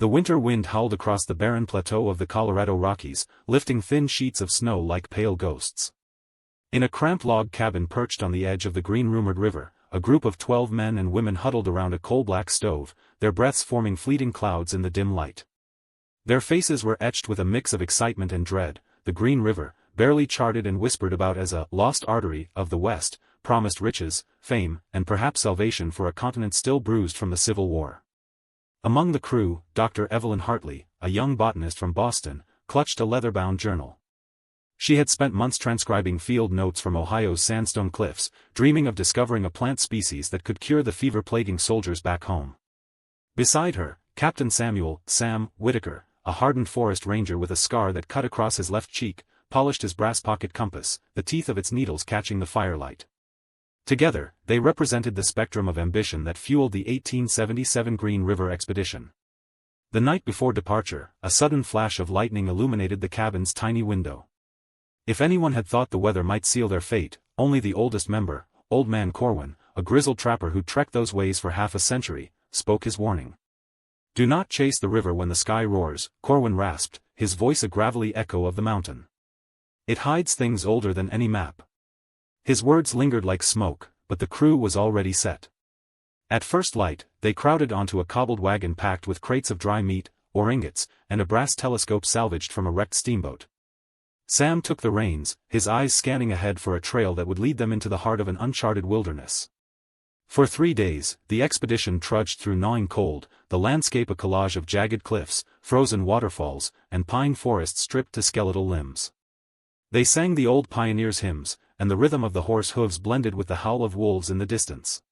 The winter wind howled across the barren plateau of the Colorado Rockies, lifting thin sheets of snow like pale ghosts. In a cramped log cabin perched on the edge of the green-rumored river, a group of 12 men and women huddled around a coal-black stove, their breaths forming fleeting clouds in the dim light. Their faces were etched with a mix of excitement and dread. The Green River, barely charted and whispered about as a lost artery of the West, promised riches, fame, and perhaps salvation for a continent still bruised from the Civil War. Among the crew, Dr. Evelyn Hartley, a young botanist from Boston, clutched a leather-bound journal. She had spent months transcribing field notes from Ohio's sandstone cliffs, dreaming of discovering a plant species that could cure the fever-plaguing soldiers back home. Beside her, Captain Sam Whitaker, a hardened forest ranger with a scar that cut across his left cheek, polished his brass pocket compass, the teeth of its needles catching the firelight. Together, they represented the spectrum of ambition that fueled the 1877 Green River expedition. The night before departure, a sudden flash of lightning illuminated the cabin's tiny window. If anyone had thought the weather might seal their fate, only the oldest member, Old Man Corwin, a grizzled trapper who trekked those ways for half a century, spoke his warning. "Do not chase the river when the sky roars," Corwin rasped, his voice a gravelly echo of the mountain. "It hides things older than any map." His words lingered like smoke, but the crew was already set. At first light, they crowded onto a cobbled wagon packed with crates of dry meat, ore ingots, and a brass telescope salvaged from a wrecked steamboat. Sam took the reins, his eyes scanning ahead for a trail that would lead them into the heart of an uncharted wilderness. For 3 days, the expedition trudged through gnawing cold, the landscape a collage of jagged cliffs, frozen waterfalls, and pine forests stripped to skeletal limbs. They sang the old pioneers' hymns, and the rhythm of the horse hooves blended with the howl of wolves in the distance.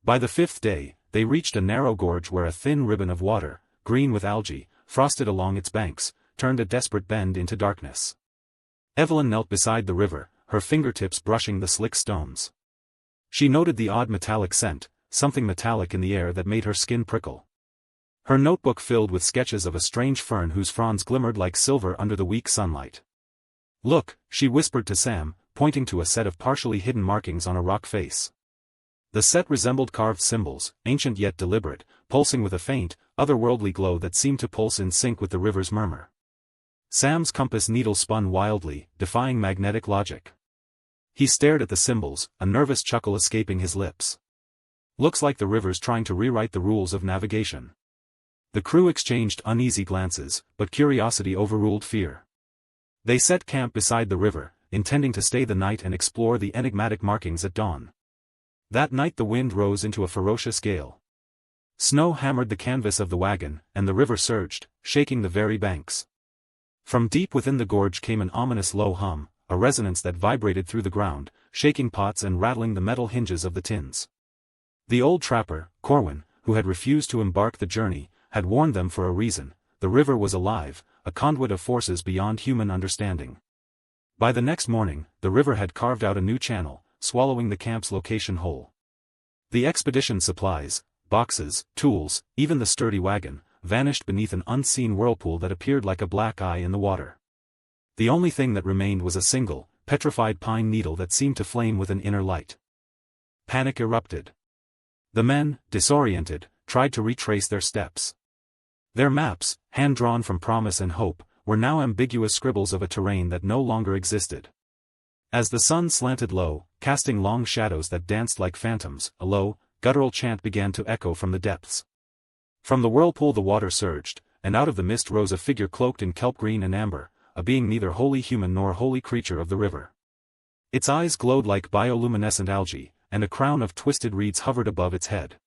By the 5th day, they reached a narrow gorge where a thin ribbon of water, green with algae, frosted along its banks, turned a desperate bend into darkness. Evelyn knelt beside the river, her fingertips brushing the slick stones. She noted the odd metallic scent, something metallic in the air that made her skin prickle. Her notebook filled with sketches of a strange fern whose fronds glimmered like silver under the weak sunlight. "Look," she whispered to Sam, pointing to a set of partially hidden markings on a rock face. The set resembled carved symbols, ancient yet deliberate, pulsing with a faint, otherworldly glow that seemed to pulse in sync with the river's murmur. Sam's compass needle spun wildly, defying magnetic logic. He stared at the symbols, a nervous chuckle escaping his lips. "Looks like the river's trying to rewrite the rules of navigation." The crew exchanged uneasy glances, but curiosity overruled fear. They set camp beside the river, intending to stay the night and explore the enigmatic markings at dawn. That night the wind rose into a ferocious gale. Snow hammered the canvas of the wagon, and the river surged, shaking the very banks. From deep within the gorge came an ominous low hum, a resonance that vibrated through the ground, shaking pots and rattling the metal hinges of the tins. The old trapper, Corwin, who had refused to embark the journey, had warned them for a reason. The river was alive, a conduit of forces beyond human understanding. By the next morning, the river had carved out a new channel, swallowing the camp's location whole. The expedition supplies, boxes, tools, even the sturdy wagon, vanished beneath an unseen whirlpool that appeared like a black eye in the water. The only thing that remained was a single, petrified pine needle that seemed to flame with an inner light. Panic erupted. The men, disoriented, tried to retrace their steps. Their maps, hand-drawn from promise and hope, were now ambiguous scribbles of a terrain that no longer existed. As the sun slanted low, casting long shadows that danced like phantoms, a low, guttural chant began to echo from the depths. From the whirlpool the water surged, and out of the mist rose a figure cloaked in kelp green and amber, a being neither wholly human nor wholly creature of the river. Its eyes glowed like bioluminescent algae, and a crown of twisted reeds hovered above its head.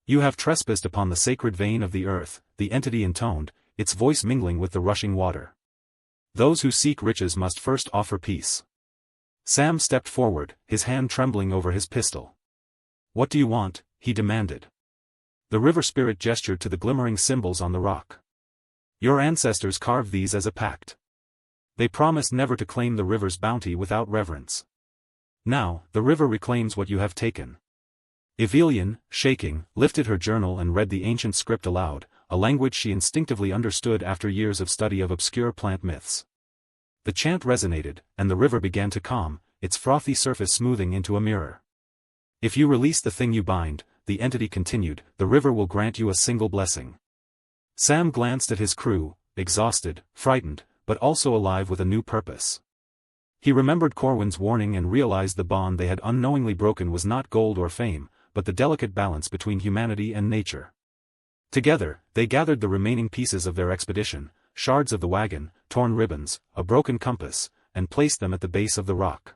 "You have trespassed upon the sacred vein of the earth," the entity intoned, its voice mingling with the rushing water. "Those who seek riches must first offer peace." Sam stepped forward, his hand trembling over his pistol. "What do you want?" he demanded. The river spirit gestured to the glimmering symbols on the rock. "Your ancestors carved these as a pact. They promised never to claim the river's bounty without reverence. Now, the river reclaims what you have taken." Evelyn, shaking, lifted her journal and read the ancient script aloud, a language she instinctively understood after years of study of obscure plant myths. The chant resonated, and the river began to calm, its frothy surface smoothing into a mirror. "If you release the thing you bind," the entity continued, "the river will grant you a single blessing. Sam glanced at his crew, exhausted, frightened, but also alive with a new purpose. He remembered Corwin's warning and realized the bond they had unknowingly broken was not gold or fame, but the delicate balance between humanity and nature. Together, they gathered the remaining pieces of their expedition, shards of the wagon, torn ribbons, a broken compass, and placed them at the base of the rock.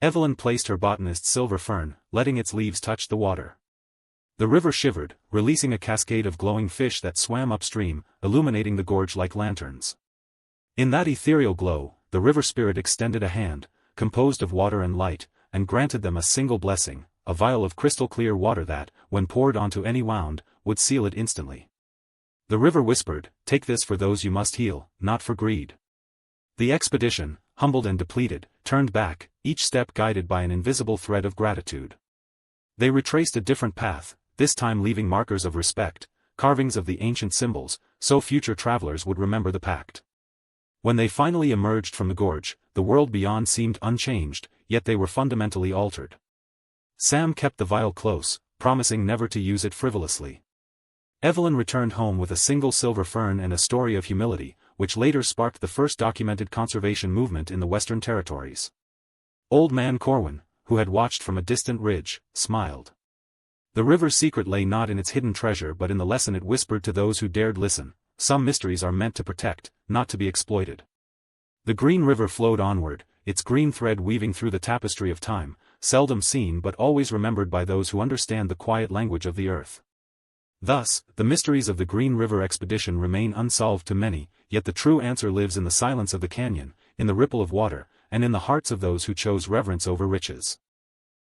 Evelyn placed her botanist's silver fern, letting its leaves touch the water. The river shivered, releasing a cascade of glowing fish that swam upstream, illuminating the gorge like lanterns. In that ethereal glow, the river spirit extended a hand, composed of water and light, and granted them a single blessing, a vial of crystal-clear water that, when poured onto any wound, would seal it instantly. The river whispered, "Take this for those you must heal, not for greed." The expedition, humbled and depleted, turned back, each step guided by an invisible thread of gratitude. They retraced a different path, this time leaving markers of respect, carvings of the ancient symbols, so future travelers would remember the pact. When they finally emerged from the gorge, the world beyond seemed unchanged, yet they were fundamentally altered. Sam kept the vial close, promising never to use it frivolously. Evelyn returned home with a single silver fern and a story of humility, which later sparked the first documented conservation movement in the Western Territories. Old Man Corwin, who had watched from a distant ridge, smiled. The river's secret lay not in its hidden treasure but in the lesson it whispered to those who dared listen: some mysteries are meant to protect, not to be exploited. The green river flowed onward, its green thread weaving through the tapestry of time, seldom seen but always remembered by those who understand the quiet language of the earth. Thus, the mysteries of the Green River expedition remain unsolved to many, yet the true answer lives in the silence of the canyon, in the ripple of water, and in the hearts of those who chose reverence over riches.